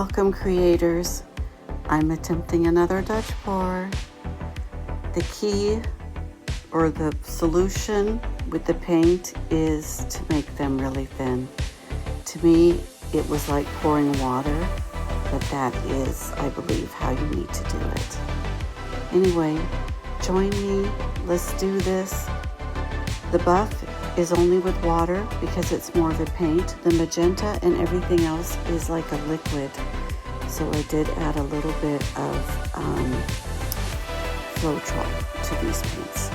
Welcome, creators. I'm attempting another Dutch pour. The key or the solution with the paint is to make them really thin. To me, it was like pouring water, but that is, I believe, how you need to do it. Anyway, join me. Let's do this. The buff is only with water because it's more of a paint. The magenta and everything else is like a liquid. So I did add a little bit of Floetrol to these paints.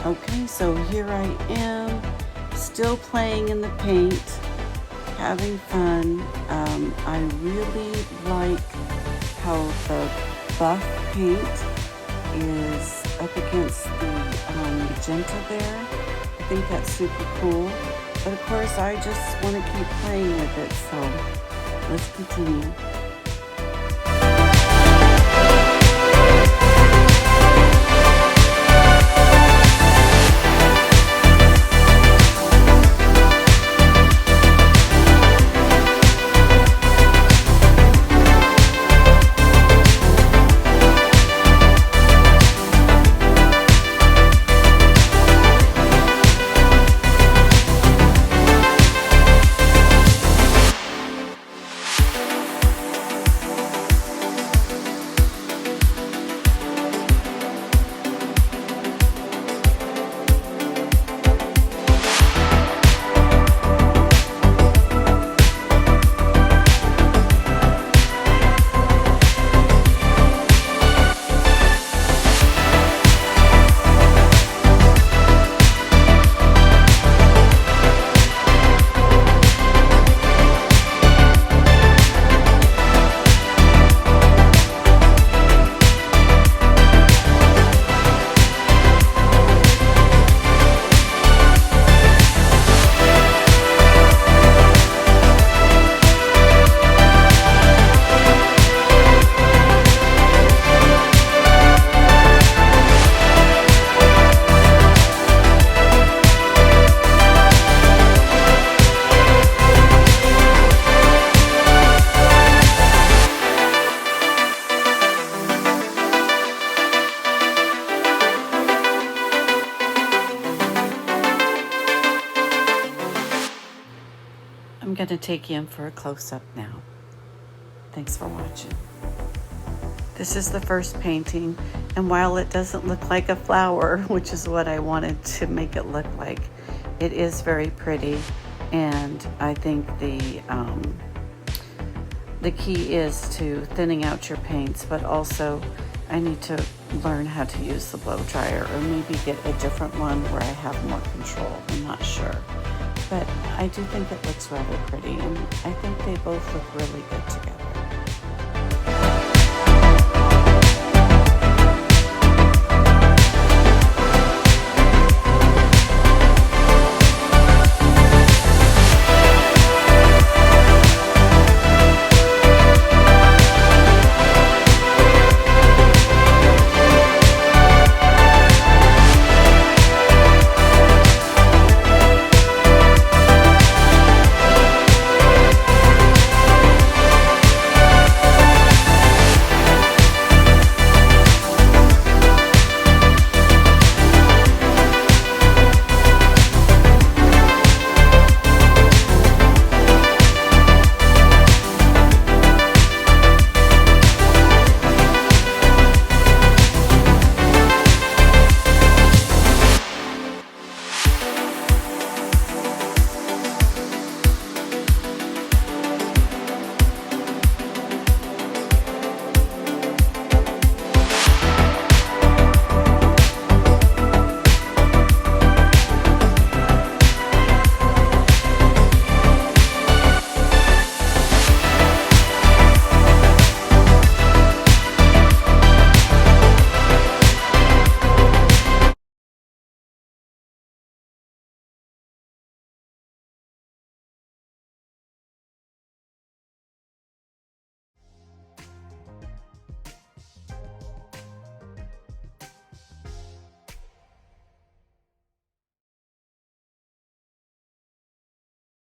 Okay, so here I am, still playing in the paint, having fun. I really like how the buff paint is up against the magenta there. I think that's super cool. But of course, I just want to keep playing with it, so let's continue. I'm going to take you in for a close-up now. Thanks for watching. This is the first painting, and while it doesn't look like a flower, which is what I wanted to make it look like, it is very pretty, and I think the key is to thinning out your paints, but also I need to learn how to use the blow dryer, or maybe get a different one where I have more control. I'm not sure. But I do think it looks rather pretty, and I think they both look really good together.